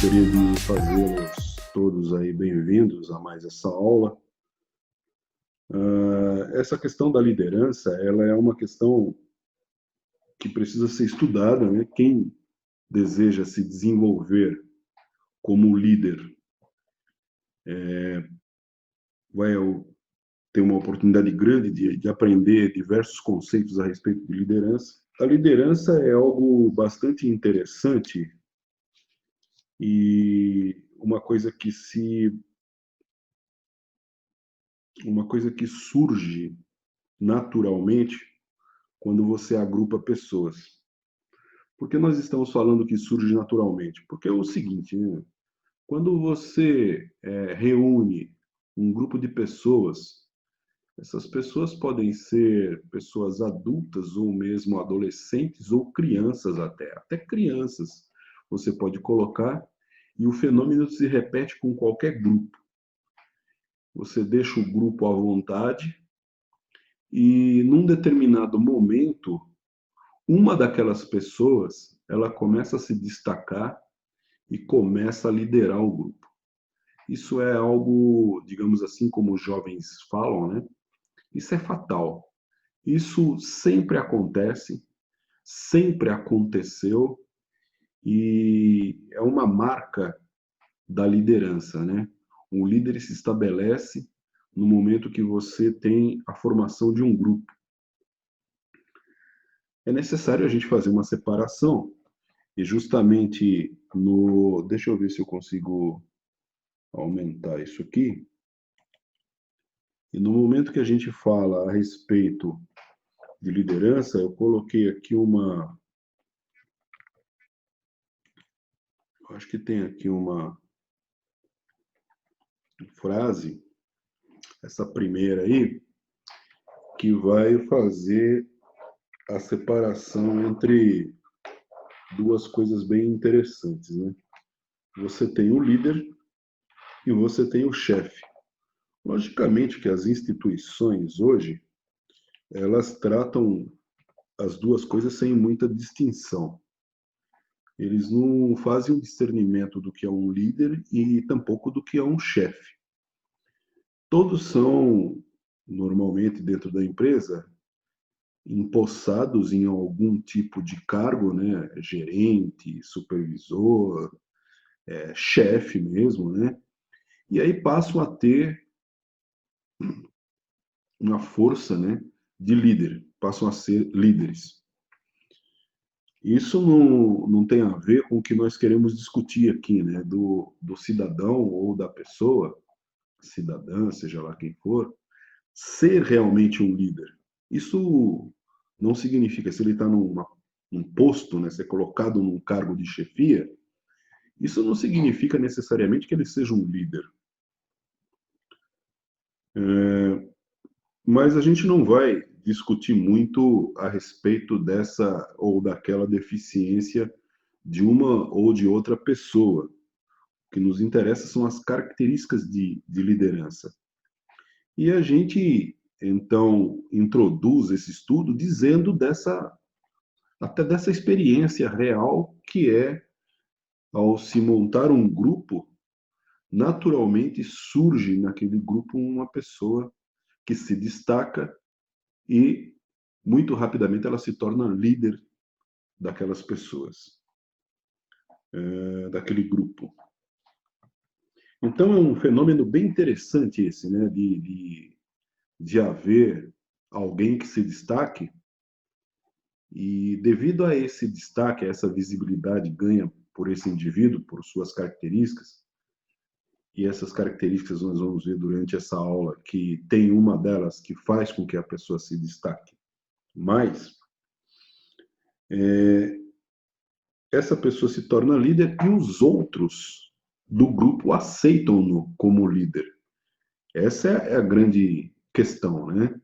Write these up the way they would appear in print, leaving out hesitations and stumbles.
Gostaria de fazê-los todos aí bem-vindos a mais essa aula. Essa questão da liderança, ela é uma questão que precisa ser estudada, né? Quem deseja se desenvolver como líder vai ter uma oportunidade grande de aprender diversos conceitos a respeito de liderança. A liderança é algo bastante interessante e uma coisa que surge naturalmente quando você agrupa pessoas. Por que nós estamos falando que surge naturalmente? Porque é o seguinte, né? Quando você reúne um grupo de pessoas, essas pessoas podem ser pessoas adultas ou mesmo adolescentes ou crianças até crianças você pode colocar, e o fenômeno se repete com qualquer grupo. Você deixa o grupo à vontade e num determinado momento uma daquelas pessoas, ela começa a se destacar e começa a liderar o grupo. Isso é algo, digamos assim, como os jovens falam, né? Isso é fatal. Isso sempre acontece, sempre aconteceu e é uma marca da liderança, né? Um líder se estabelece no momento que você tem a formação de um grupo. É necessário a gente fazer uma separação e justamente no... Deixa eu ver se eu consigo aumentar isso aqui. E no momento que a gente fala a respeito de liderança, eu coloquei aqui acho que tem aqui uma frase, essa primeira aí, que vai fazer a separação entre duas coisas bem interessantes, né? Você tem o líder e você tem o chefe. Logicamente que as instituições hoje, elas tratam as duas coisas sem muita distinção. Eles não fazem um discernimento do que é um líder e tampouco do que é um chefe. Todos são, normalmente, dentro da empresa, empossados em algum tipo de cargo, né? Gerente, supervisor, chefe mesmo, né? E aí passam a ter uma força, né, de líder, passam a ser líderes. Isso não tem a ver com o que nós queremos discutir aqui, né, do cidadão ou da pessoa, cidadã, seja lá quem for, ser realmente um líder. Isso não significa, se ele está num posto, né, ser colocado num cargo de chefia, isso não significa necessariamente que ele seja um líder. Mas a gente não vai discutir muito a respeito dessa ou daquela deficiência de uma ou de outra pessoa. O que nos interessa são as características de liderança. E a gente, então, introduz esse estudo dizendo até dessa experiência real que é, ao se montar um grupo, naturalmente surge naquele grupo uma pessoa que se destaca e muito rapidamente ela se torna líder daquelas pessoas, daquele grupo. Então é um fenômeno bem interessante esse, né, de haver alguém que se destaque e devido a esse destaque, a essa visibilidade ganha por esse indivíduo, por suas características, e essas características nós vamos ver durante essa aula, que tem uma delas que faz com que a pessoa se destaque mais, essa pessoa se torna líder e os outros do grupo aceitam-no como líder. Essa é a grande questão, né?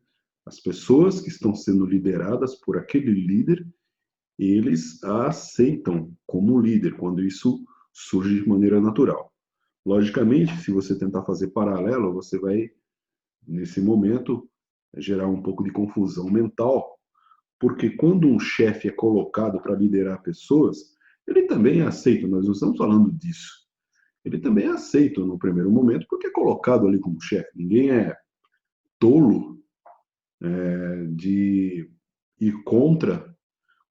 As pessoas que estão sendo lideradas por aquele líder, eles a aceitam como líder, quando isso surge de maneira natural. Logicamente, se você tentar fazer paralelo, você vai, nesse momento, gerar um pouco de confusão mental, porque quando um chefe é colocado para liderar pessoas, ele também é aceito, nós não estamos falando disso. ele também é aceito no primeiro momento porque é colocado ali como chefe. Ninguém é tolo de ir contra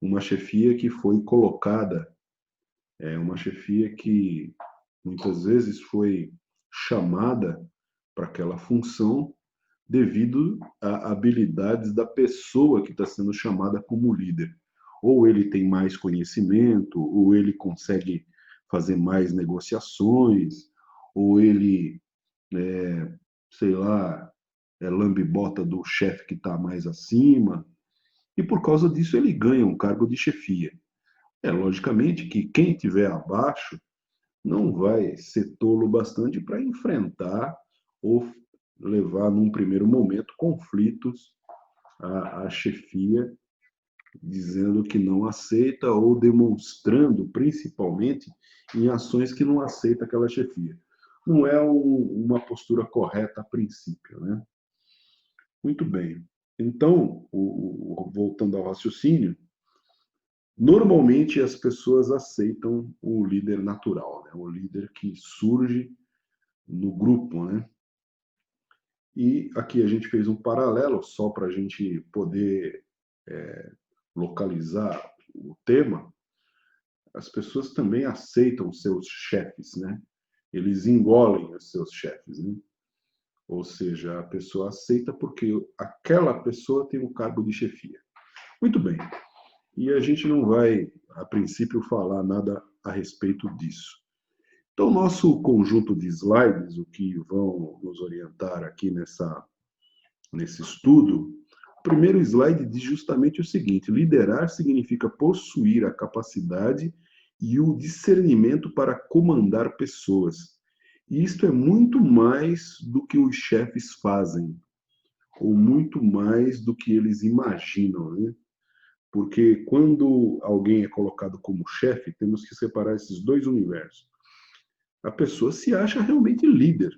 uma chefia que foi colocada, uma chefia que muitas vezes foi chamada para aquela função devido a habilidades da pessoa que está sendo chamada como líder. Ou ele tem mais conhecimento, ou ele consegue fazer mais negociações, ou ele, sei lá, é lambe-bota do chefe que está mais acima, e por causa disso ele ganha um cargo de chefia. Logicamente que quem estiver abaixo não vai ser tolo bastante para enfrentar ou levar, num primeiro momento, conflitos à chefia, dizendo que não aceita ou demonstrando, principalmente, em ações que não aceita aquela chefia. Não é uma postura correta a princípio, né? Muito bem. Então, voltando ao raciocínio, normalmente as pessoas aceitam o líder natural, né? O líder que surge no grupo, né? E aqui a gente fez um paralelo só para a gente poder localizar o tema. As pessoas também aceitam seus chefes, né? Eles engolem os seus chefes, né? Ou seja, a pessoa aceita porque aquela pessoa tem o cargo de chefia. Muito bem. E a gente não vai, a princípio, falar nada a respeito disso. Então, nosso conjunto de slides, o que vão nos orientar aqui nesse estudo, o primeiro slide diz justamente o seguinte: liderar significa possuir a capacidade e o discernimento para comandar pessoas. E isto é muito mais do que os chefes fazem, ou muito mais do que eles imaginam, né? Porque quando alguém é colocado como chefe, temos que separar esses dois universos. A pessoa se acha realmente líder.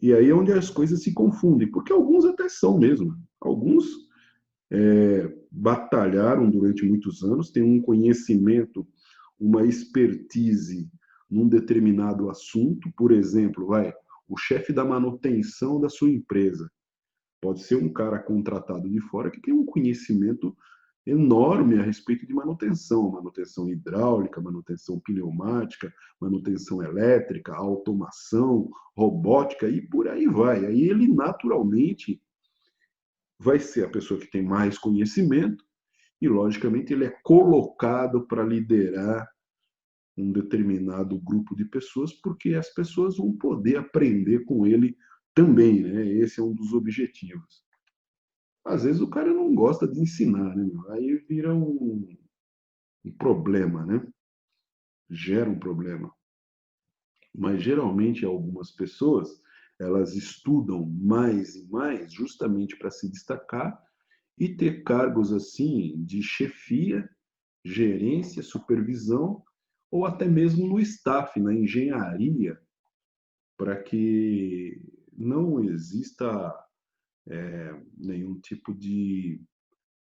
E aí é onde as coisas se confundem, porque alguns até são mesmo. Alguns batalharam durante muitos anos, têm um conhecimento, uma expertise num determinado assunto. Por exemplo, o chefe da manutenção da sua empresa. Pode ser um cara contratado de fora que tem um conhecimento enorme a respeito de manutenção, manutenção hidráulica, manutenção pneumática, manutenção elétrica, automação, robótica e por aí vai. Aí ele naturalmente vai ser a pessoa que tem mais conhecimento e, logicamente, ele é colocado para liderar um determinado grupo de pessoas, porque as pessoas vão poder aprender com ele também, né? Esse é um dos objetivos. Às vezes o cara não gosta de ensinar, né? Aí vira um problema, né? Gera um problema. Mas geralmente algumas pessoas, elas estudam mais e mais justamente para se destacar e ter cargos assim de chefia, gerência, supervisão ou até mesmo no staff, na engenharia, para que não exista nenhum tipo de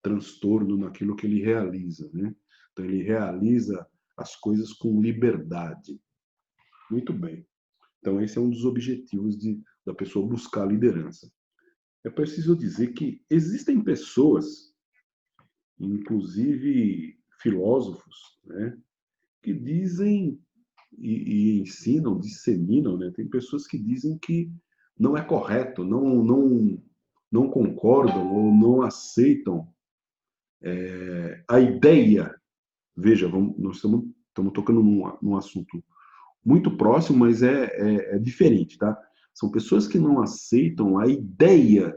transtorno naquilo que ele realiza, né? Então ele realiza as coisas com liberdade. Muito bem. Então esse é um dos objetivos da pessoa buscar a liderança. É preciso dizer que existem pessoas, inclusive filósofos, né, que dizem e ensinam, disseminam, né? Tem pessoas que dizem que não é correto, não concordam ou não aceitam a ideia. Veja, nós estamos tocando num assunto muito próximo, mas é diferente, tá? São pessoas que não aceitam a ideia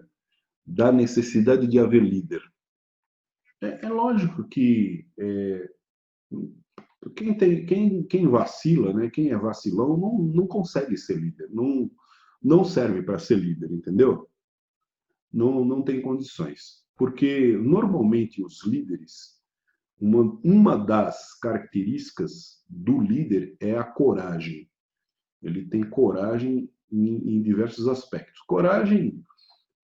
da necessidade de haver líder. É lógico que quem vacila, né, quem é vacilão, não consegue ser líder, não serve para ser líder, entendeu? Não tem condições. Porque, normalmente, os líderes, uma das características do líder é a coragem. Ele tem coragem em diversos aspectos. Coragem,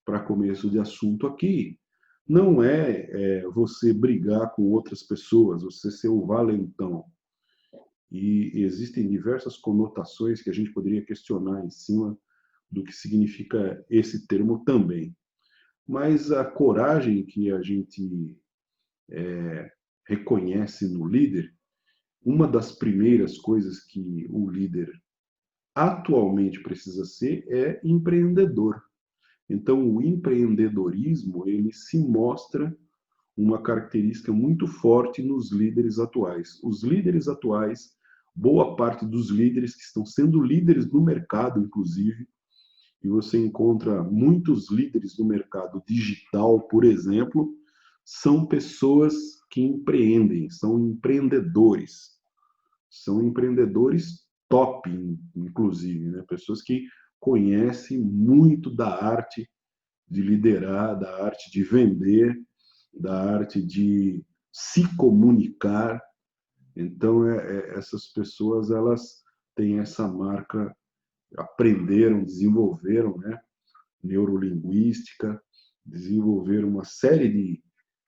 para começo de assunto aqui, não é você brigar com outras pessoas, você ser o valentão. e existem diversas conotações que a gente poderia questionar em cima do que significa esse termo também. Mas a coragem que a gente reconhece no líder, uma das primeiras coisas que o líder atualmente precisa ser é empreendedor. Então, o empreendedorismo, ele se mostra uma característica muito forte nos líderes atuais. Os líderes atuais, boa parte dos líderes que estão sendo líderes no mercado, inclusive, e você encontra muitos líderes no mercado digital, por exemplo, são pessoas que empreendem, são empreendedores top, inclusive, né? Pessoas que conhecem muito da arte de liderar, da arte de vender, da arte de se comunicar. Então, essas pessoas, elas têm essa marca, aprenderam, desenvolveram, né? Neurolinguística, desenvolveram uma série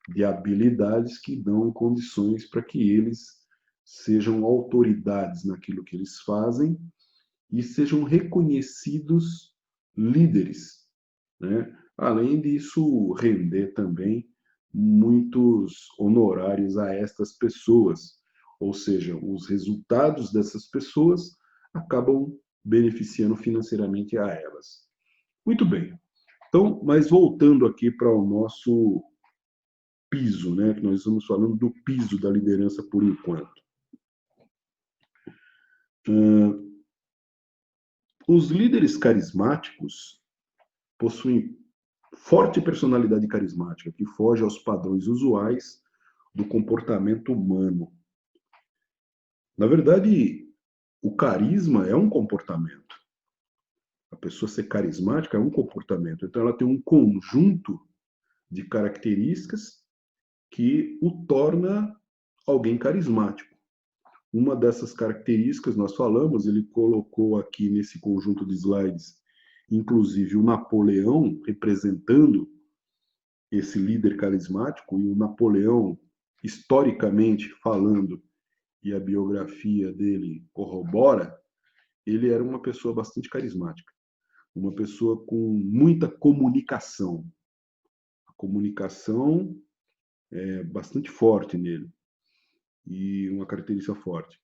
de habilidades que dão condições para que eles sejam autoridades naquilo que eles fazem e sejam reconhecidos líderes, né? Além disso, render também muitos honorários a estas pessoas, ou seja, os resultados dessas pessoas acabam beneficiando financeiramente a elas. Muito bem. Então, mas voltando aqui para o nosso piso, né, que nós estamos falando do piso da liderança por enquanto. Os líderes carismáticos possuem forte personalidade carismática que foge aos padrões usuais do comportamento humano. Na verdade, o carisma é um comportamento. A pessoa ser carismática é um comportamento. Então, ela tem um conjunto de características que o torna alguém carismático. Uma dessas características nós falamos, ele colocou aqui nesse conjunto de slides, inclusive o Napoleão representando esse líder carismático, e o Napoleão, historicamente falando, e a biografia dele corrobora, ele era uma pessoa bastante carismática, uma pessoa com muita comunicação. A comunicação é bastante forte nele, e uma característica forte.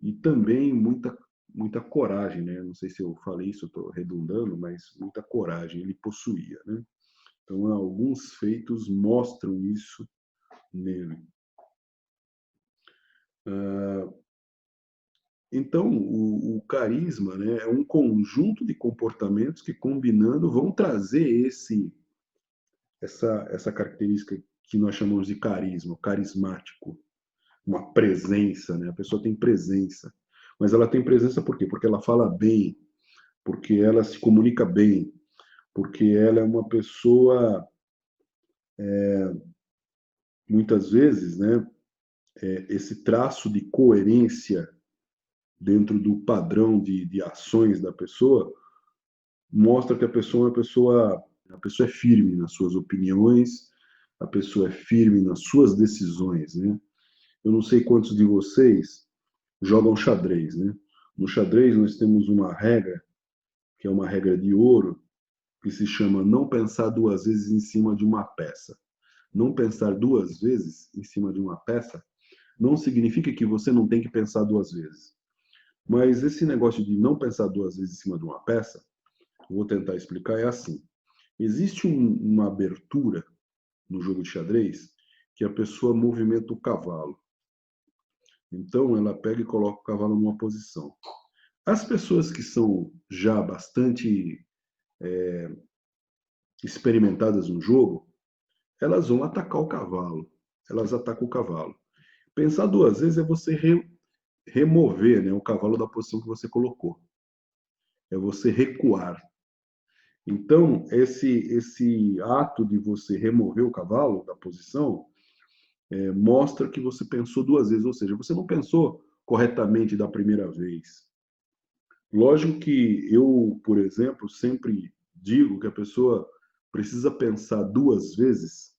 E também muita coragem, né? Não sei se eu falei isso, eu estou redundando, mas muita coragem ele possuía, né? Então, alguns feitos mostram isso nele. Então, o carisma, né, é um conjunto de comportamentos que, combinando, vão trazer essa característica que nós chamamos de carisma, carismático, uma presença, né? A pessoa tem presença. Mas ela tem presença por quê? Porque ela fala bem, porque ela se comunica bem, porque ela é uma pessoa, muitas vezes, né, esse traço de coerência dentro do padrão de ações da pessoa mostra que a pessoa é firme nas suas opiniões, a pessoa é firme nas suas decisões, né? Eu não sei quantos de vocês jogam xadrez, né? No xadrez nós temos uma regra, que é uma regra de ouro, que se chama não pensar duas vezes em cima de uma peça. Não pensar duas vezes em cima de uma peça não significa que você não tem que pensar duas vezes. Mas esse negócio de não pensar duas vezes em cima de uma peça, vou tentar explicar, é assim. Existe uma abertura no jogo de xadrez que a pessoa movimenta o cavalo. Então, ela pega e coloca o cavalo numa posição. As pessoas que são já bastante experimentadas no jogo, elas vão atacar o cavalo. Elas atacam o cavalo. Pensar duas vezes é você remover, né, o cavalo da posição que você colocou. É você recuar. Então, esse ato de você remover o cavalo da posição mostra que você pensou duas vezes, ou seja, você não pensou corretamente da primeira vez. Lógico que eu, por exemplo, sempre digo que a pessoa precisa pensar duas vezes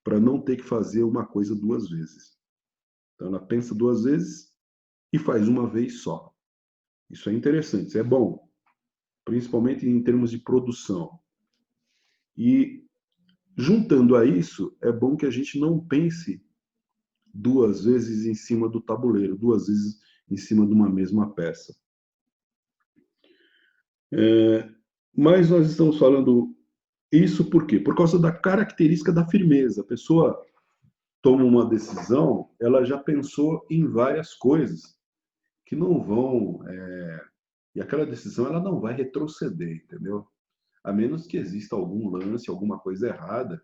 para não ter que fazer uma coisa duas vezes. Então, ela pensa duas vezes e faz uma vez só. Isso é interessante, isso é bom, principalmente em termos de produção. E juntando a isso, é bom que a gente não pense duas vezes em cima do tabuleiro, duas vezes em cima de uma mesma peça. Mas nós estamos falando isso por quê? Por causa da característica da firmeza. A pessoa toma uma decisão, ela já pensou em várias coisas que não vão. E aquela decisão ela não vai retroceder, entendeu? A menos que exista algum lance, alguma coisa errada,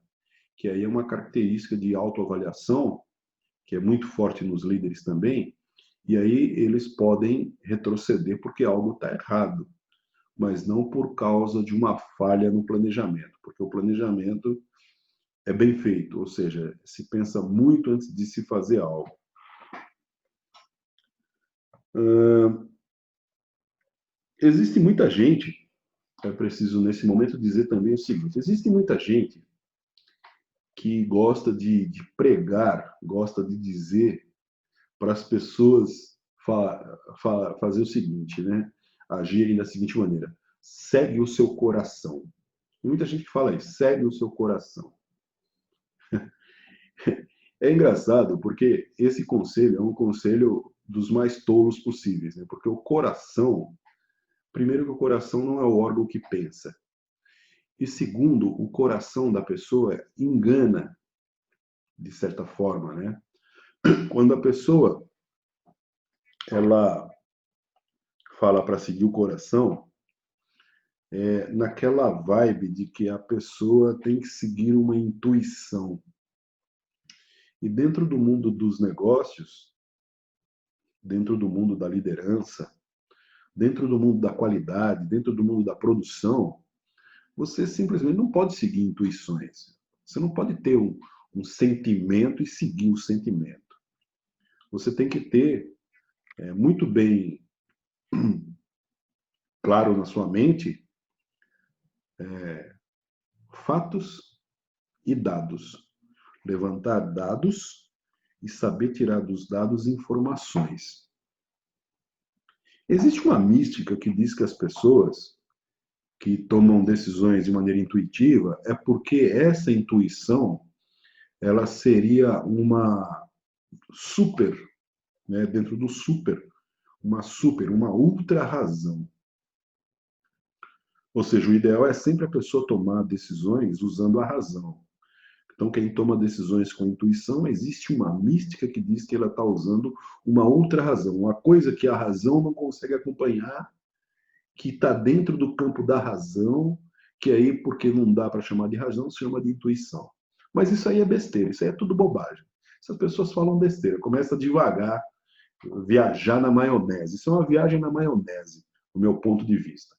que aí é uma característica de autoavaliação, que é muito forte nos líderes também, e aí eles podem retroceder porque algo está errado, mas não por causa de uma falha no planejamento, porque o planejamento é bem feito, ou seja, se pensa muito antes de se fazer algo. Existe muita gente, é preciso nesse momento dizer também o seguinte, existe muita gente que gosta de pregar, gosta de dizer para as pessoas fazer o seguinte, né? Agirem da seguinte maneira: segue o seu coração. Tem muita gente que fala isso, segue o seu coração. É engraçado porque esse conselho é um conselho dos mais tolos possíveis, né? Porque o coração, primeiro que o coração não é o órgão que pensa. E segundo, o coração da pessoa engana de certa forma, né? Quando a pessoa ela fala para seguir o coração, naquela vibe de que a pessoa tem que seguir uma intuição. E dentro do mundo dos negócios, dentro do mundo da liderança, dentro do mundo da qualidade, dentro do mundo da produção, você simplesmente não pode seguir intuições. Você não pode ter um sentimento e seguir o sentimento. Você tem que ter muito bem claro na sua mente fatos e dados. Levantar dados e saber tirar dos dados informações. Existe uma mística que diz que as pessoas que tomam decisões de maneira intuitiva é porque essa intuição ela seria uma super, né, dentro do super, uma ultra razão. Ou seja, o ideal é sempre a pessoa tomar decisões usando a razão. Então, quem toma decisões com intuição, existe uma mística que diz que ela está usando uma outra razão, uma coisa que a razão não consegue acompanhar, que está dentro do campo da razão, que aí, porque não dá para chamar de razão, se chama de intuição. Mas isso aí é besteira, isso aí é tudo bobagem. Essas pessoas falam besteira, começa devagar, viajar na maionese. Isso é uma viagem na maionese, do meu ponto de vista.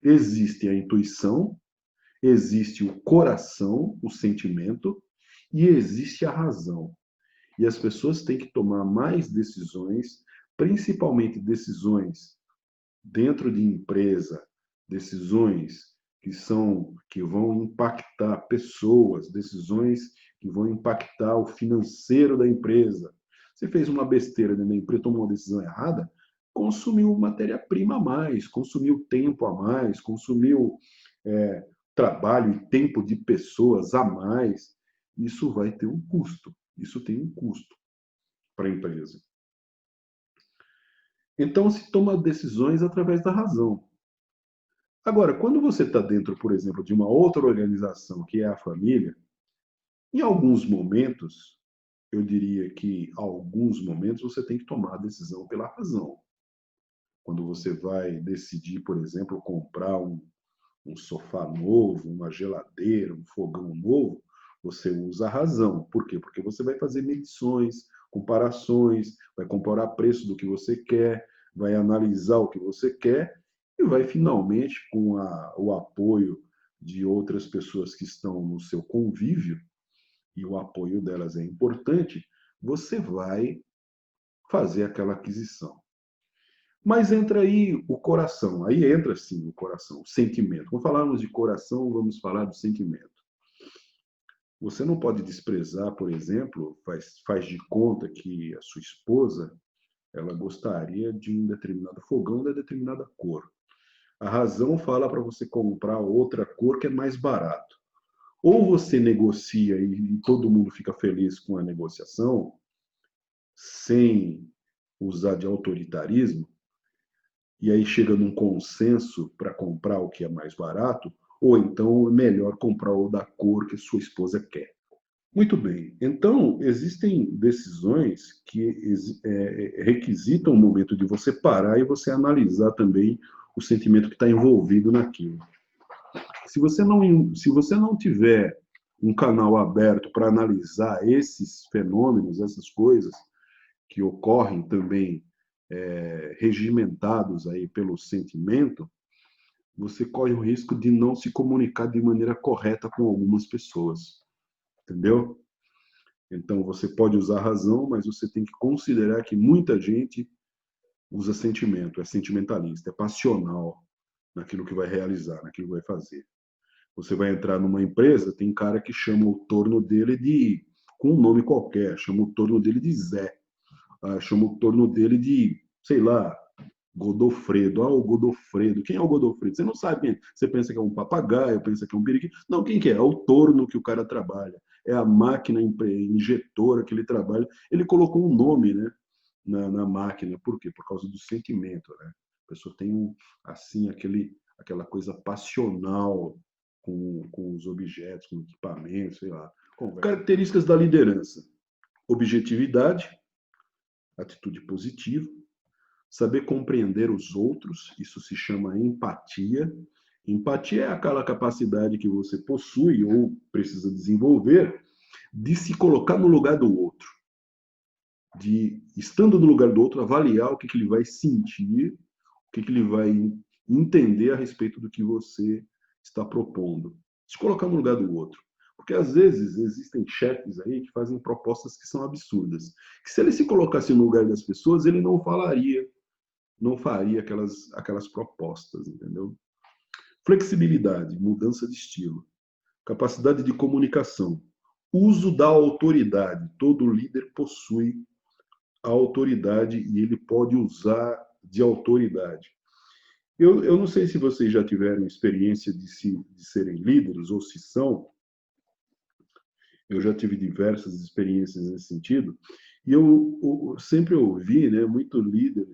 Existe a intuição, existe o coração, o sentimento, e existe a razão. E as pessoas têm que tomar mais decisões, principalmente decisões dentro de empresa, decisões que vão impactar pessoas, decisões que vão impactar o financeiro da empresa. Você fez uma besteira dentro da empresa, tomou uma decisão errada, consumiu matéria-prima a mais, consumiu tempo a mais, consumiu trabalho e tempo de pessoas a mais. Isso vai ter um custo. Isso tem um custo para a empresa. Então, se toma decisões através da razão. Agora, quando você está dentro, por exemplo, de uma outra organização, que é a família, em alguns momentos, eu diria que alguns momentos você tem que tomar a decisão pela razão. Quando você vai decidir, por exemplo, comprar um sofá novo, uma geladeira, um fogão novo, você usa a razão. Por quê? Porque você vai fazer medições, comparações, vai comparar preço do que você quer, vai analisar o que você quer e vai finalmente, com o apoio de outras pessoas que estão no seu convívio, e o apoio delas é importante, você vai fazer aquela aquisição. Mas entra aí o coração, aí entra sim o coração, o sentimento. Quando falarmos de coração, vamos falar do sentimento. Você não pode desprezar, por exemplo, faz de conta que a sua esposa Ela gostaria de um determinado fogão de determinada cor. A razão fala para você comprar outra cor que é mais barato. Ou você negocia e todo mundo fica feliz com a negociação, sem usar de autoritarismo, e aí chega num consenso para comprar o que é mais barato, ou então é melhor comprar o da cor que sua esposa quer. Muito bem. Então, existem decisões que requisitam o momento de você parar e você analisar também o sentimento que está envolvido naquilo. Se você não tiver um canal aberto para analisar esses fenômenos, essas coisas que ocorrem também regimentados aí pelo sentimento, você corre o risco de não se comunicar de maneira correta com algumas pessoas, entendeu? Então, você pode usar a razão, mas você tem que considerar que muita gente usa sentimento, é sentimentalista, é passional naquilo que vai realizar, naquilo que vai fazer. Você vai entrar numa empresa, tem cara que chama o torno dele com um nome qualquer, chama o torno dele de Zé, chama o torno dele de, sei lá, Godofredo. O Godofredo. Quem é o Godofredo? Você não sabe quem é. Você pensa que é um papagaio, pensa que é um periquito. Não, quem que é? É o torno que o cara trabalha. É a máquina injetora que ele trabalha. Ele colocou um nome, né, na máquina. Por quê? Por causa do sentimento, né? A pessoa tem assim, aquela coisa passional com os objetos, com o equipamento, sei lá. Características da liderança: objetividade, atitude positiva, saber compreender os outros, isso se chama empatia. Empatia é aquela capacidade que você possui ou precisa desenvolver de se colocar no lugar do outro, de, estando no lugar do outro, avaliar o que ele vai sentir, o que ele vai entender a respeito do que você está propondo. Se colocar no lugar do outro. Porque às vezes existem chefes aí que fazem propostas que são absurdas. Que se ele se colocasse no lugar das pessoas, ele não faria aquelas propostas, entendeu? Flexibilidade, mudança de estilo. Capacidade de comunicação. Uso da autoridade. Todo líder possui a autoridade e ele pode usar de autoridade. Eu não sei se vocês já tiveram experiência de serem líderes ou se são. Eu já tive diversas experiências nesse sentido. E eu sempre ouvi, né, muito líder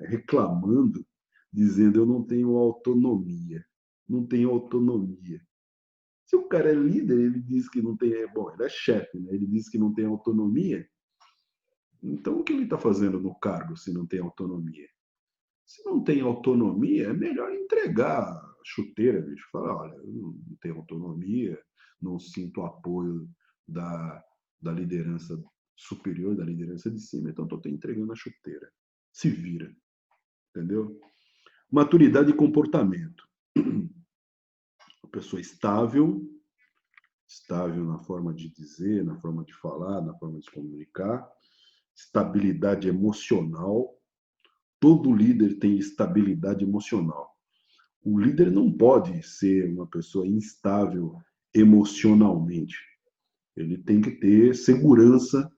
reclamando, dizendo: eu não tenho autonomia, não tenho autonomia. Se o cara é líder, ele diz que não tem, bom, ele é chefe, né? Ele diz que não tem autonomia. Então, o que ele está fazendo no cargo se não tem autonomia? Se não tem autonomia, é melhor entregar a chuteira, bicho. Falar: olha, eu não tenho autonomia, não sinto apoio da liderança superior, da liderança de cima, então estou te entregando a chuteira. Se vira, entendeu? Maturidade e comportamento. Uma pessoa estável na forma de dizer, na forma de falar, na forma de se comunicar. Estabilidade emocional. Todo líder tem estabilidade emocional. O líder não pode ser uma pessoa instável emocionalmente. Ele tem que ter segurança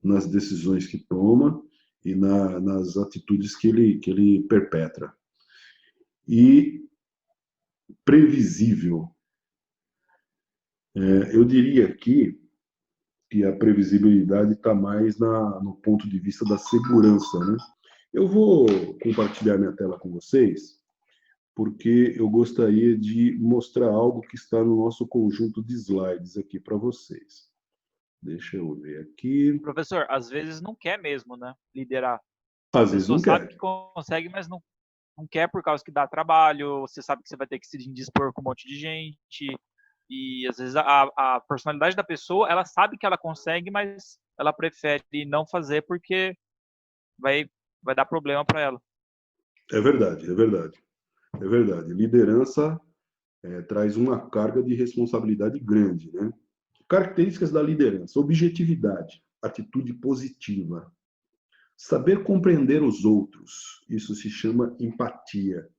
nas decisões que toma e nas atitudes que ele perpetra. E previsível. Eu diria aqui que a previsibilidade está mais no ponto de vista da segurança, né? Eu vou compartilhar minha tela com vocês, porque eu gostaria de mostrar algo que está no nosso conjunto de slides aqui para vocês. Deixa eu ver aqui. Professor, às vezes não quer mesmo, né, liderar. A Às vezes pessoa não sabe quer. que consegue, mas não quer por causa que dá trabalho, você sabe que você vai ter que se indispor com um monte de gente, e às vezes a personalidade da pessoa, ela sabe que ela consegue, mas ela prefere não fazer porque vai dar problema para ela. É verdade, é verdade. É verdade. Liderança traz uma carga de responsabilidade grande, né? Características da liderança: objetividade, atitude positiva, saber compreender os outros. Isso se chama empatia.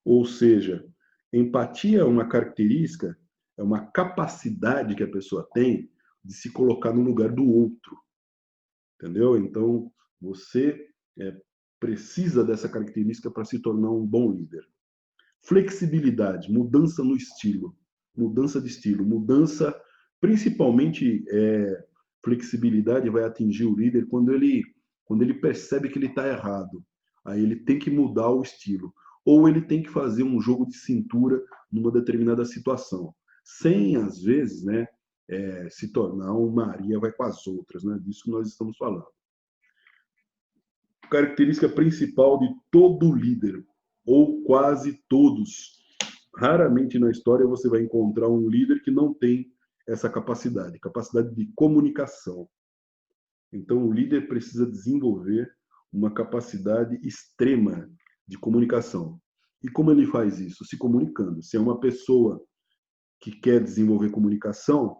Ou seja, empatia é uma característica, é uma capacidade que a pessoa tem de se colocar no lugar do outro, entendeu? Então, Você precisa dessa característica para se tornar um bom líder. Flexibilidade, mudança no estilo, mudança de estilo, mudança, principalmente flexibilidade vai atingir o líder quando ele percebe que ele está errado. Aí ele tem que mudar o estilo. Ou ele tem que fazer um jogo de cintura numa determinada situação. Sem, às vezes, né, se tornar um Maria vai com as outras, né? Disso que nós estamos falando. Característica principal de todo líder, ou quase todos. Raramente na história você vai encontrar um líder que não tem essa capacidade de comunicação. Então, o líder precisa desenvolver uma capacidade extrema de comunicação. E como ele faz isso? Se comunicando. Se é uma pessoa que quer desenvolver comunicação,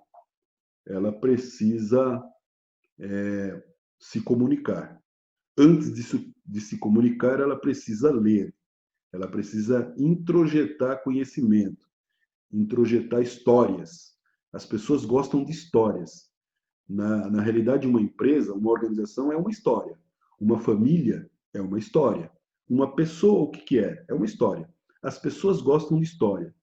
ela precisa se comunicar. Antes de se comunicar, ela precisa ler. Ela precisa introjetar conhecimento, introjetar histórias. As pessoas gostam de histórias. Na realidade, uma empresa, uma organização é uma história. Uma família é uma história. Uma pessoa, o que é? É uma história. As pessoas gostam de história.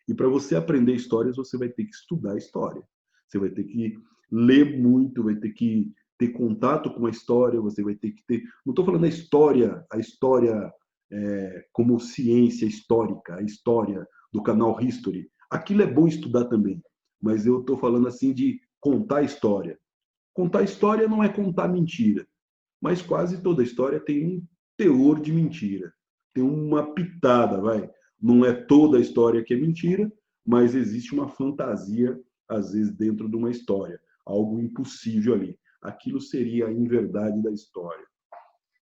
E para você aprender histórias, você vai ter que estudar história. Você vai ter que ler muito, vai ter que ter contato com a história, você vai ter que ter... Não estou falando a história como ciência histórica, a história do canal History. Aquilo é bom estudar também, mas eu estou falando assim de contar história. Contar história não é contar mentira, mas quase toda história tem um teor de mentira, tem uma pitada, vai. Não é toda a história que é mentira, mas existe uma fantasia, às vezes, dentro de uma história, algo impossível ali. Aquilo seria a inverdade da história.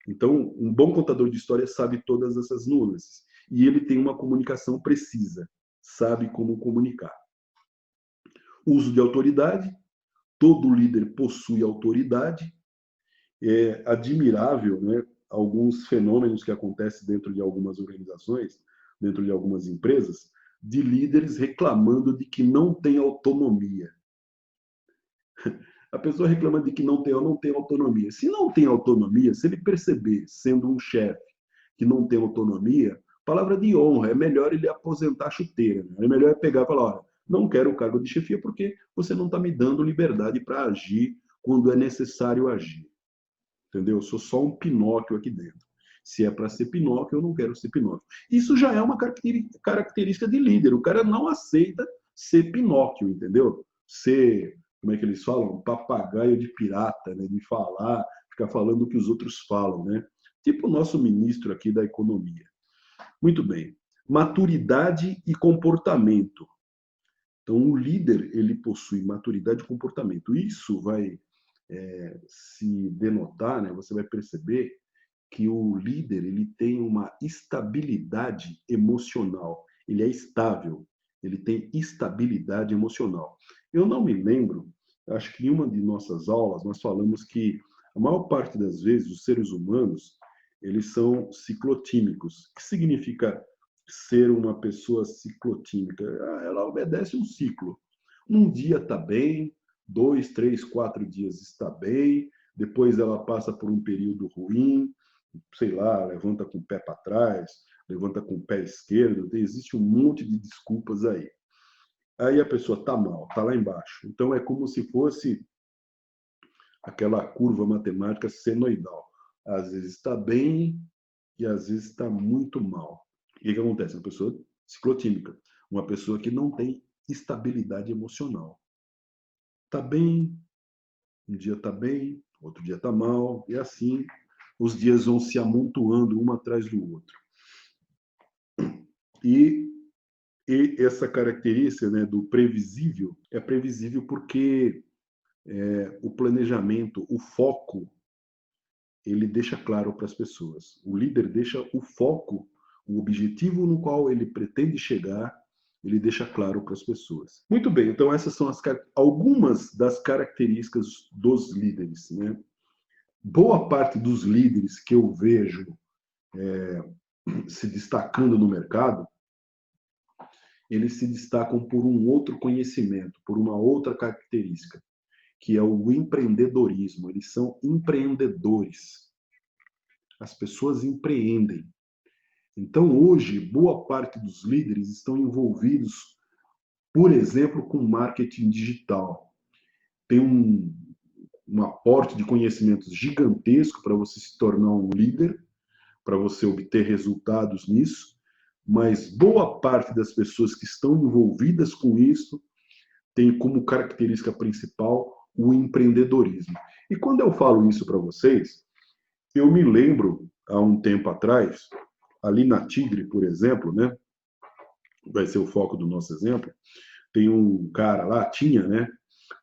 Então, um bom contador de história sabe todas essas nuances. E ele tem uma comunicação precisa, sabe como comunicar. Uso de autoridade. Todo líder possui autoridade. É admirável, né, alguns fenômenos que acontecem dentro de algumas organizações, dentro de algumas empresas, de líderes reclamando de que não tem autonomia. A pessoa reclama de que não tem autonomia. Se não tem autonomia, se ele perceber, sendo um chefe, que não tem autonomia, palavra de honra, é melhor ele aposentar a chuteira. Né? É melhor pegar e falar, olha, não quero o cargo de chefia porque você não está me dando liberdade para agir quando é necessário agir. Entendeu? Eu sou só um Pinóquio aqui dentro. Se é para ser Pinóquio, eu não quero ser Pinóquio. Isso já é uma característica de líder. O cara não aceita ser Pinóquio, entendeu? Ser, como é que eles falam? Um papagaio de pirata, né? De falar, ficar falando o que os outros falam, né? Tipo o nosso ministro aqui da Economia. Muito bem. Maturidade e comportamento. Então, o líder, ele possui maturidade e comportamento. Isso vai se denotar, né? Você vai perceber que o líder ele tem uma estabilidade emocional. Ele é estável. Ele tem estabilidade emocional. Eu não me lembro, acho que em uma de nossas aulas nós falamos que a maior parte das vezes os seres humanos eles são ciclotímicos. O que significa ser uma pessoa ciclotímica? Ela obedece um ciclo. Um dia está bem, 2, 3, 4 dias está bem, depois ela passa por um período ruim, sei lá, levanta com o pé para trás, levanta com o pé esquerdo, existe um monte de desculpas aí. Aí a pessoa está mal, está lá embaixo. Então é como se fosse aquela curva matemática senoidal. Às vezes está bem e às vezes está muito mal. O que acontece? Uma pessoa ciclotímica, uma pessoa que não tem estabilidade emocional. Está bem, um dia está bem, outro dia está mal, e assim os dias vão se amontoando um atrás do outro. E essa característica, né, do previsível é previsível porque o planejamento, o foco, ele deixa claro para as pessoas. O líder deixa o foco, o objetivo no qual ele pretende chegar, ele deixa claro para as pessoas. Muito bem, então essas são algumas das características dos líderes, né? Boa parte dos líderes que eu vejo se destacando no mercado, eles se destacam por um outro conhecimento, por uma outra característica, que é o empreendedorismo. Eles são empreendedores. as pessoas empreendem. Então, hoje, boa parte dos líderes estão envolvidos, por exemplo, com marketing digital. Tem um aporte de conhecimentos gigantesco para você se tornar um líder, para você obter resultados nisso, mas boa parte das pessoas que estão envolvidas com isso tem como característica principal o empreendedorismo. E quando eu falo isso para vocês, eu me lembro, há um tempo atrás, ali na Tigre, por exemplo, né, vai ser o foco do nosso exemplo, tem um cara lá, tinha, né,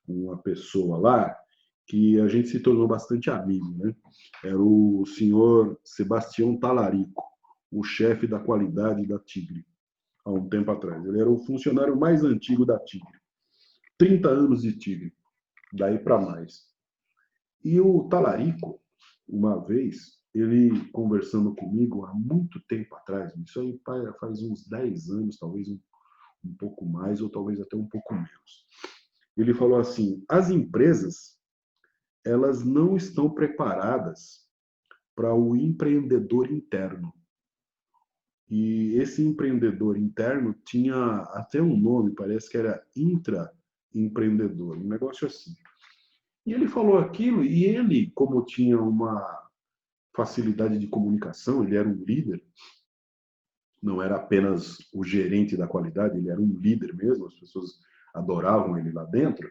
uma pessoa lá, que a gente se tornou bastante amigo, né? Era o senhor Sebastião Talarico, o chefe da qualidade da Tigre, há um tempo atrás. Ele era o funcionário mais antigo da Tigre. 30 anos de Tigre, daí para mais. E o Talarico, uma vez, ele conversando comigo há muito tempo atrás, isso aí faz uns 10 anos, talvez um pouco mais, ou talvez até um pouco menos. Ele falou assim: as empresas, elas não estão preparadas para o empreendedor interno. E esse empreendedor interno tinha até um nome, parece que era intraempreendedor, um negócio assim. E ele falou aquilo, e ele, como tinha uma facilidade de comunicação, ele era um líder, não era apenas o gerente da qualidade, ele era um líder mesmo, as pessoas adoravam ele lá dentro,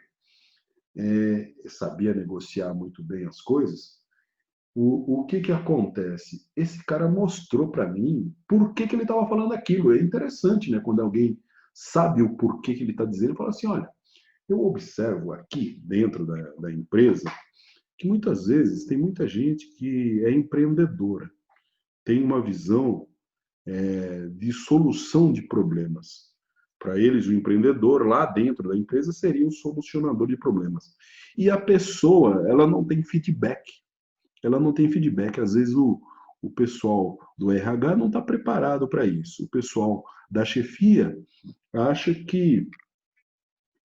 sabia negociar muito bem as coisas. O que que acontece? Esse cara mostrou para mim por que que ele estava falando aquilo. É interessante, né? Quando alguém sabe o porquê que ele está dizendo, ele fala assim, olha, eu observo aqui dentro da empresa que muitas vezes tem muita gente que é empreendedora, tem uma visão de solução de problemas. Para eles, o empreendedor lá dentro da empresa seria o solucionador de problemas. E a pessoa, ela não tem feedback. Ela não tem feedback. Às vezes o pessoal do RH não está preparado para isso. O pessoal da chefia acha que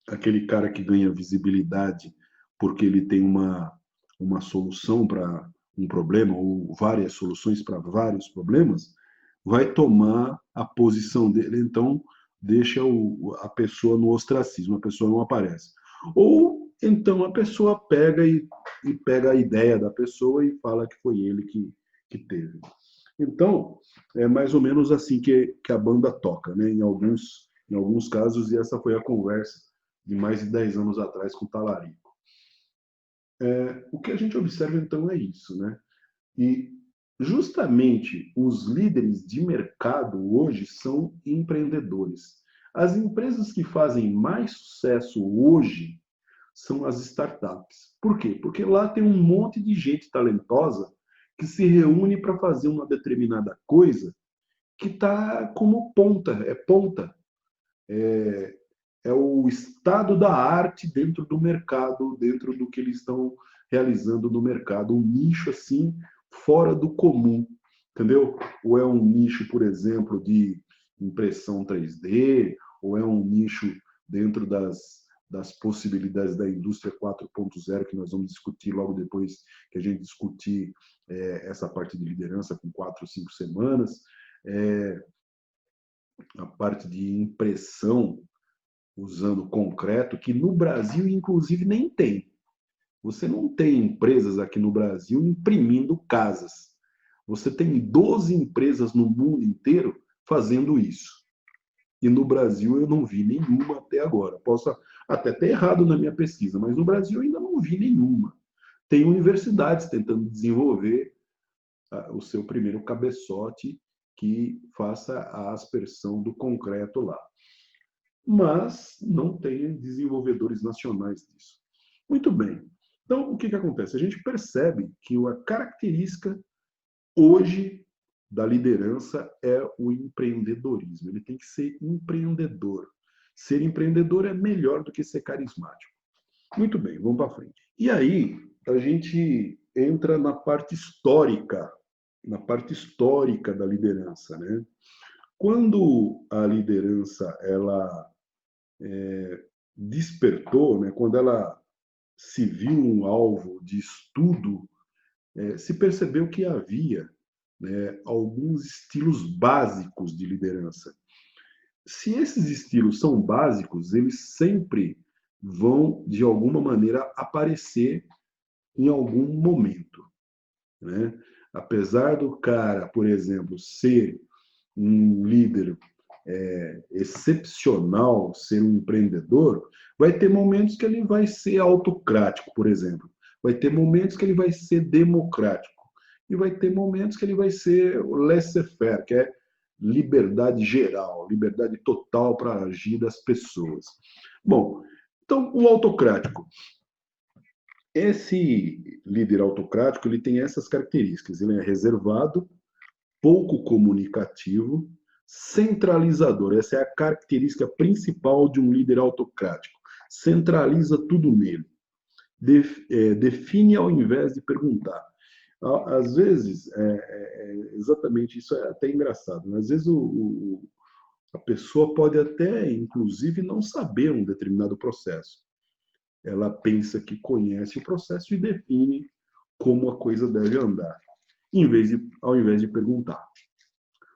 aquele cara que ganha visibilidade porque ele tem uma solução para um problema ou várias soluções para vários problemas, vai tomar a posição dele, então deixa a pessoa no ostracismo, a pessoa não aparece. Ou então a pessoa pega e pega a ideia da pessoa e fala que foi ele que teve. Então, é mais ou menos assim que a banda toca, né? Em alguns casos, e essa foi a conversa de mais de 10 anos atrás com o Talarico. O que a gente observa, então, é isso, né? E justamente os líderes de mercado hoje são empreendedores. As empresas que fazem mais sucesso hoje são as startups. Por quê? Porque lá tem um monte de gente talentosa que se reúne para fazer uma determinada coisa que está como ponta, é ponta. É o estado da arte dentro do mercado, dentro do que eles estão realizando no mercado. Um nicho assim, fora do comum, entendeu? Ou é um nicho, por exemplo, de impressão 3D, ou é um nicho dentro das possibilidades da indústria 4.0, que nós vamos discutir logo depois que a gente discutir essa parte de liderança com 4 ou 5 semanas. A parte de impressão usando concreto, que no Brasil, inclusive, nem tem. Você não tem empresas aqui no Brasil imprimindo casas. Você tem 12 empresas no mundo inteiro fazendo isso. E no Brasil eu não vi nenhuma até agora. Posso até ter errado na minha pesquisa, mas no Brasil eu ainda não vi nenhuma. Tem universidades tentando desenvolver o seu primeiro cabeçote que faça a aspersão do concreto lá, mas não tem desenvolvedores nacionais disso. Muito bem. Então, o que acontece? A gente percebe que a característica hoje da liderança é o empreendedorismo. Ele tem que ser empreendedor. Ser empreendedor é melhor do que ser carismático. Muito bem, vamos para frente. E aí, a gente entra na parte histórica da liderança, né? Quando a liderança ela despertou, né, quando ela se viu um alvo de estudo, se percebeu que havia né, alguns estilos básicos de liderança. Se esses estilos são básicos, eles sempre vão, de alguma maneira, aparecer em algum momento, né? Apesar do cara, por exemplo, ser um líder excepcional, ser um empreendedor, vai ter momentos que ele vai ser autocrático, por exemplo. Vai ter momentos que ele vai ser democrático. E vai ter momentos que ele vai ser laissez-faire, que é liberdade geral, liberdade total para agir das pessoas. Bom, então o autocrático. Esse líder autocrático, ele tem essas características. Ele é reservado, pouco comunicativo, centralizador. Essa é a característica principal de um líder autocrático. Centraliza tudo nele. Define ao invés de perguntar. Às vezes, exatamente isso é até engraçado. Às vezes a pessoa pode até, inclusive, não saber um determinado processo. Ela pensa que conhece o processo e define como a coisa deve andar, ao invés de perguntar.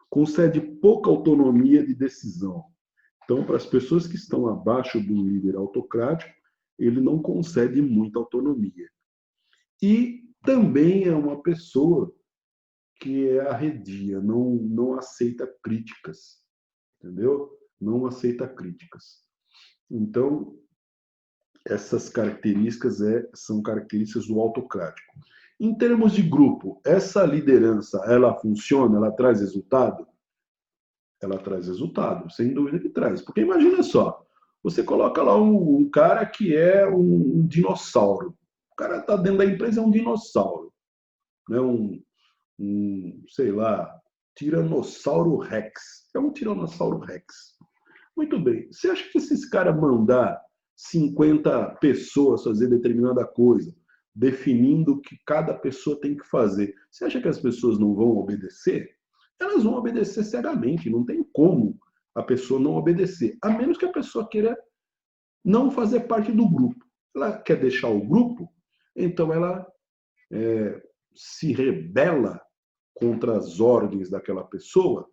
Concede pouca autonomia de decisão. Então, para as pessoas que estão abaixo do líder autocrático, ele não concede muita autonomia. E também é uma pessoa que é arredia, não aceita críticas, entendeu? Não aceita críticas. Então, essas características são características do autocrático. Em termos de grupo, essa liderança, ela funciona, ela traz resultado? Ela traz resultado, sem dúvida que traz. Porque imagina só, você coloca lá um cara que é um dinossauro. O cara está dentro da empresa, é um dinossauro. Né? Sei lá, Tiranossauro Rex. É um Tiranossauro Rex. Muito bem. Você acha que esses caras mandar 50 pessoas fazer determinada coisa, definindo o que cada pessoa tem que fazer, você acha que as pessoas não vão obedecer? Elas vão obedecer cegamente, não tem como a pessoa não obedecer, a menos que a pessoa queira não fazer parte do grupo. Ela quer deixar o grupo, então ela se rebela contra as ordens daquela pessoa,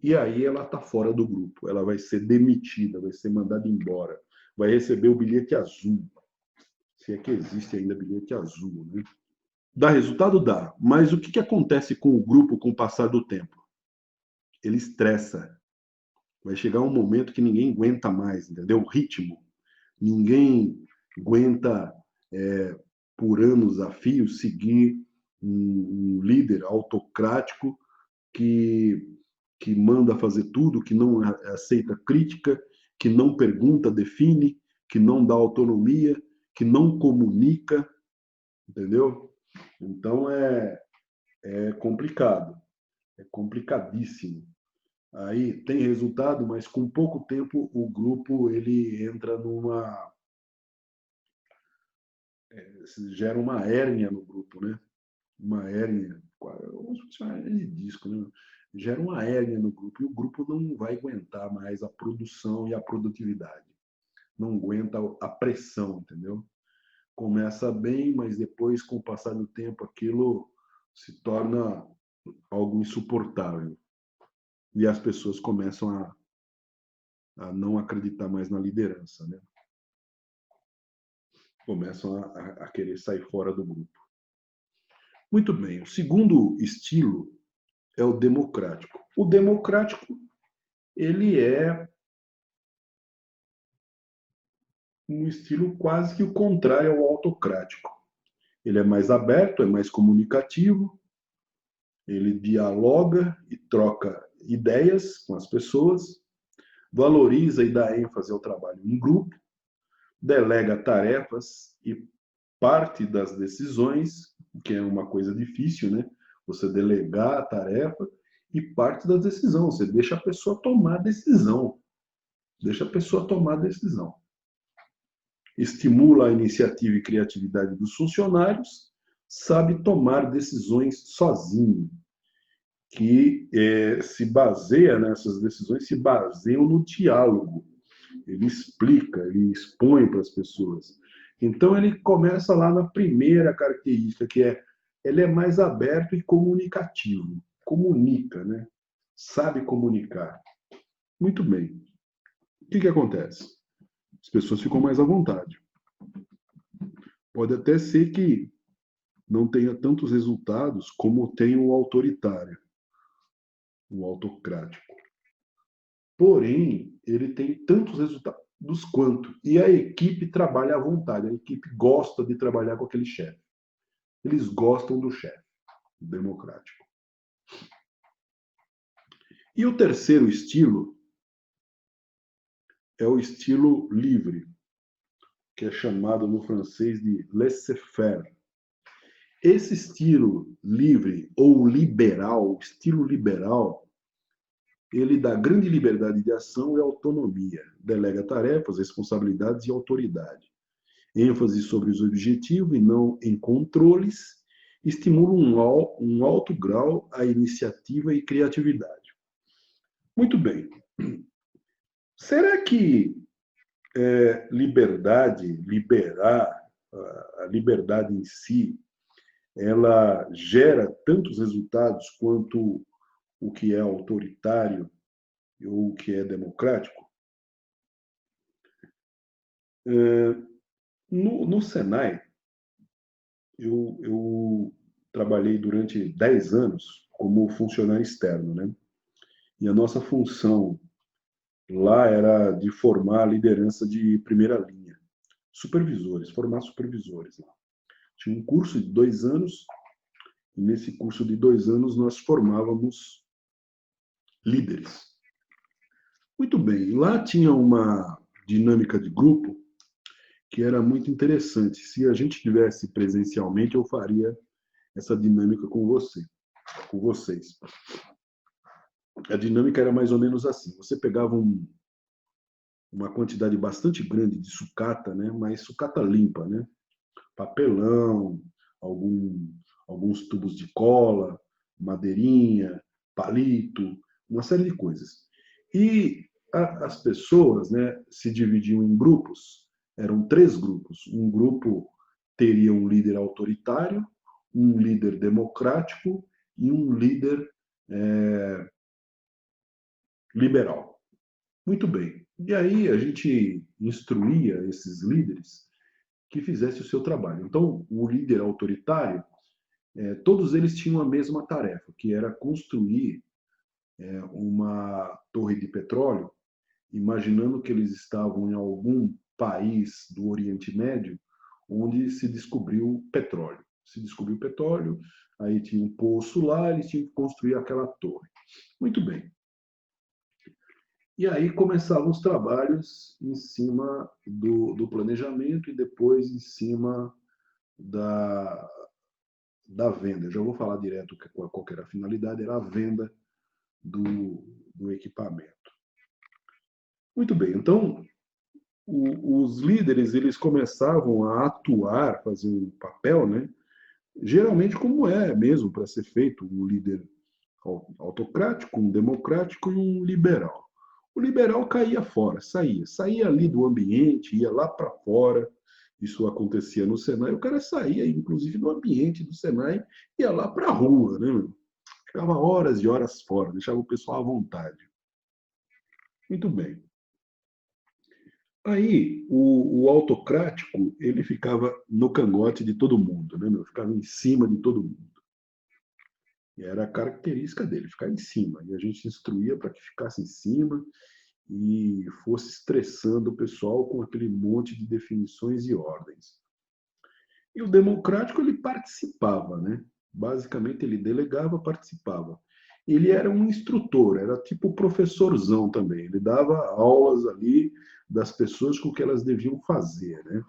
e aí ela está fora do grupo. Ela vai ser demitida, vai ser mandada embora, vai receber o bilhete azul. Se é que existe ainda bilhete azul, né? Dá resultado? Dá. Mas o que acontece com o grupo com o passar do tempo? Ele estressa. Vai chegar um momento que ninguém aguenta mais, entendeu? O ritmo. Ninguém aguenta, por anos a fio, seguir um líder autocrático que manda fazer tudo, que não aceita crítica, que não pergunta, define, que não dá autonomia, que não comunica, entendeu? Então é complicado, é complicadíssimo. Aí tem resultado, mas com pouco tempo o grupo ele entra gera uma hérnia no grupo, né? Uma hérnia, como se fosse uma hérnia de disco, né? Gera uma hérnia no grupo e o grupo não vai aguentar mais a produção e a produtividade. Não aguenta a pressão, entendeu? Começa bem, mas depois, com o passar do tempo, aquilo se torna algo insuportável. E as pessoas começam a não acreditar mais na liderança, né? Começam a querer sair fora do grupo. Muito bem, o segundo estilo é o democrático. O democrático, ele é um estilo quase que o contrário ao autocrático. Ele é mais aberto, é mais comunicativo, ele dialoga e troca ideias com as pessoas, valoriza e dá ênfase ao trabalho em grupo, delega tarefas e parte das decisões, que é uma coisa difícil, né? Você delegar a tarefa e parte da decisão. Você deixa a pessoa tomar decisão. Deixa a pessoa tomar decisão. Estimula a iniciativa e criatividade dos funcionários, sabe tomar decisões sozinho, que se baseia nessas decisões, se baseiam no diálogo. Ele explica, ele expõe para as pessoas. Então ele começa lá na primeira característica, que é ele é mais aberto e comunicativo. Comunica, né? Sabe comunicar. Muito bem. O que acontece? As pessoas ficam mais à vontade. Pode até ser que não tenha tantos resultados como tem o autoritário, o autocrático. Porém, ele tem tantos resultados quanto. E a equipe trabalha à vontade, a equipe gosta de trabalhar com aquele chefe. Eles gostam do chefe democrático. E o terceiro estilo é o estilo livre, que é chamado no francês de laissez-faire. Esse estilo livre ou liberal, estilo liberal, ele dá grande liberdade de ação e autonomia, delega tarefas, responsabilidades e autoridade. ênfase sobre os objetivos e não em controles, estimula um alto grau a iniciativa e criatividade. Muito bem. Será que liberdade, liberar, a liberdade em si, ela gera tantos resultados quanto o que é autoritário ou o que é democrático? No Senai, eu trabalhei durante 10 anos como funcionário externo, né? E a nossa função lá era de formar a liderança de primeira linha, supervisores, formar supervisores lá. Tinha um curso de 2 anos, e nesse curso de 2 anos nós formávamos líderes. Muito bem, lá tinha uma dinâmica de grupo que era muito interessante. Se a gente tivesse presencialmente, eu faria essa dinâmica com vocês. A dinâmica era mais ou menos assim. Você pegava uma quantidade bastante grande de sucata, né? Mas sucata limpa, né? Papelão, alguns tubos de cola, madeirinha, palito, uma série de coisas. E as pessoas, né, se dividiam em grupos. Eram 3 grupos. Um grupo teria um líder autoritário, um líder democrático e um líder liberal. Muito bem. E aí a gente instruía esses líderes que fizessem o seu trabalho. Então, o líder autoritário, todos eles tinham a mesma tarefa, que era construir uma torre de petróleo, imaginando que eles estavam em algum país do Oriente Médio onde se descobriu petróleo. Se descobriu petróleo, aí tinha um poço lá, eles tinham que construir aquela torre. Muito bem. E aí começavam os trabalhos em cima do planejamento e depois em cima da venda. Eu já vou falar direto qual era a finalidade, era a venda do equipamento. Muito bem, então os líderes eles começavam a atuar, fazer um papel, né? Geralmente como é mesmo para ser feito um líder autocrático, um democrático e um liberal. O liberal caía fora, saía ali do ambiente, ia lá para fora. Isso acontecia no Senai. O cara saía, inclusive, do ambiente do Senai, ia lá para a rua, né? Ficava horas e horas fora, deixava o pessoal à vontade. Muito bem. Aí, o autocrático, ele ficava no cangote de todo mundo, né? Ficava em cima de todo mundo. E era a característica dele, ficar em cima. E a gente instruía para que ficasse em cima e fosse estressando o pessoal com aquele monte de definições e ordens. E o democrático, ele participava, né? Basicamente, ele delegava, participava. Ele era um instrutor, era tipo professorzão também. Ele dava aulas ali das pessoas com o que elas deviam fazer, né?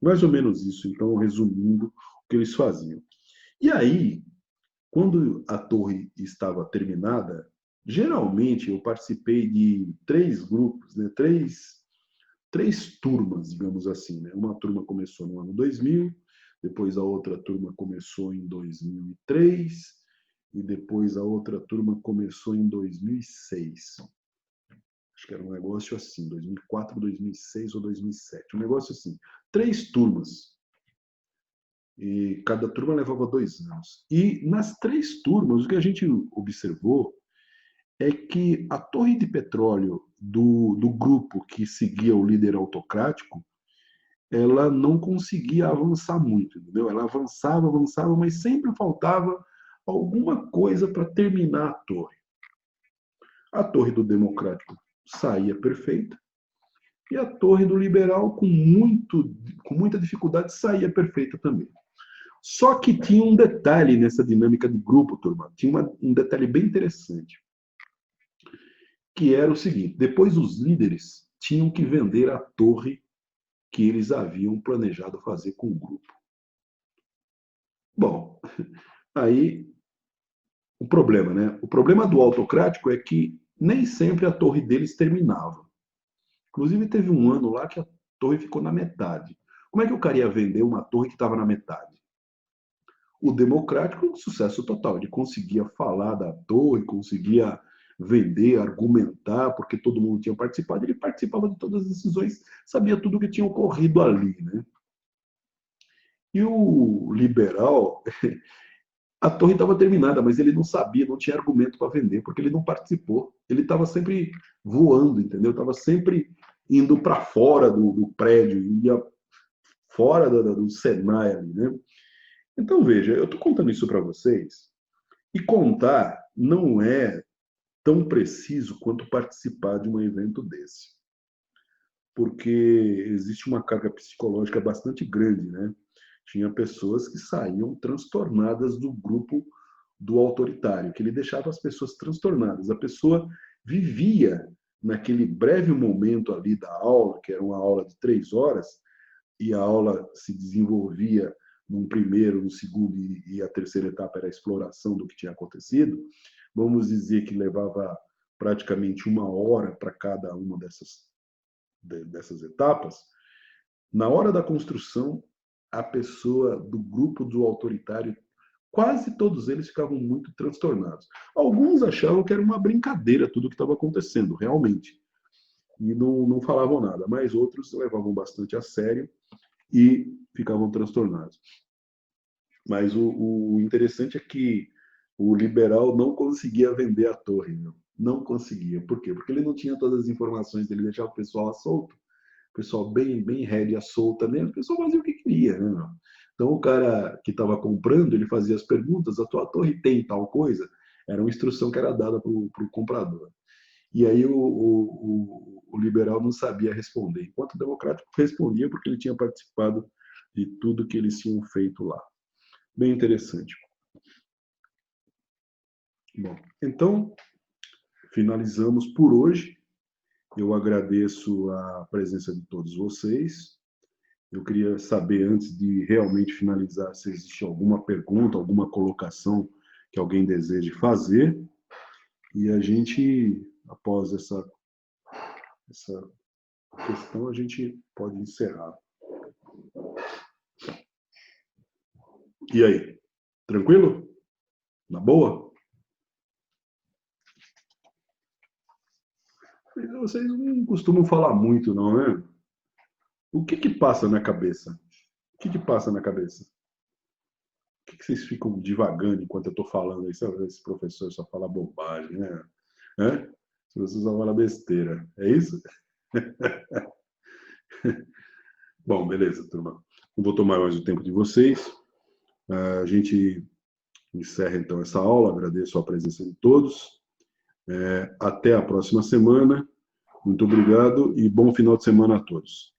Mais ou menos isso, então, resumindo o que eles faziam. E aí, quando a torre estava terminada, geralmente eu participei de 3 grupos, né? Três turmas, digamos assim. Né? Uma turma começou no ano 2000, depois a outra turma começou em 2003 e depois a outra turma começou em 2006. Acho que era um negócio assim, 2004, 2006 ou 2007. Um negócio assim. 3 turmas. E cada turma levava 2 anos. E nas 3 turmas, o que a gente observou é que a torre de petróleo do grupo que seguia o líder autocrático, ela não conseguia avançar muito, entendeu? Ela avançava, avançava, mas sempre faltava alguma coisa para terminar a torre. A torre do democrático saía perfeita e a torre do liberal, com muita dificuldade, saía perfeita também. Só que tinha um detalhe nessa dinâmica de grupo, turma. Tinha um detalhe bem interessante, que era o seguinte: depois os líderes tinham que vender a torre que eles haviam planejado fazer com o grupo. Bom, aí o problema, né? O problema do autocrático é que nem sempre a torre deles terminava. Inclusive, teve um ano lá que a torre ficou na metade. Como é que o cara ia vender uma torre que estava na metade? O democrático, sucesso total. Ele conseguia falar da torre, conseguia vender, argumentar, porque todo mundo tinha participado. Ele participava de todas as decisões, sabia tudo o que tinha ocorrido ali, né? E o liberal, a torre estava terminada, mas ele não sabia, não tinha argumento para vender, porque ele não participou. Ele estava sempre voando, entendeu? Estava sempre indo para fora do prédio, ia fora do Senai ali, né? Então, veja, eu estou contando isso para vocês, e contar não é tão preciso quanto participar de um evento desse. Porque existe uma carga psicológica bastante grande, né? Tinha pessoas que saíam transtornadas do grupo do autoritário, que ele deixava as pessoas transtornadas. A pessoa vivia naquele breve momento ali da aula, que era uma aula de 3 horas, e a aula se desenvolvia num primeiro, no segundo, e a terceira etapa era a exploração do que tinha acontecido. Vamos dizer que levava praticamente 1 hora para cada uma dessas etapas. Na hora da construção, a pessoa do grupo do autoritário, quase todos eles ficavam muito transtornados. Alguns achavam que era uma brincadeira tudo o que estava acontecendo, realmente, e não falavam nada, mas outros levavam bastante a sério e ficavam transtornados. Mas o interessante é que o liberal não conseguia vender a torre, não conseguia. Por quê? Porque ele não tinha todas as informações, ele deixava o pessoal solto, o pessoal bem rédea solta nele, o pessoal fazia o que queria, né? Então o cara que estava comprando, ele fazia as perguntas: a tua torre tem tal coisa? Era uma instrução que era dada para o comprador. E aí o liberal não sabia responder, enquanto o democrático respondia porque ele tinha participado de tudo que eles tinham feito lá. Bem interessante. Bom, então, finalizamos por hoje. Eu agradeço a presença de todos vocês. Eu queria saber, antes de realmente finalizar, se existe alguma pergunta, alguma colocação que alguém deseje fazer. E a gente, após essa questão, a gente pode encerrar. E aí? Tranquilo? Na boa? Vocês não costumam falar muito, não, né? O que passa na cabeça? O que passa na cabeça? O que vocês ficam divagando enquanto eu estou falando aí? Esse professor só fala bobagem, né? Esse professor só fala besteira. É isso? Bom, beleza, turma. Não vou tomar mais o tempo de vocês. A gente encerra então essa aula. Agradeço a presença de todos. Até a próxima semana. Muito obrigado e bom final de semana a todos.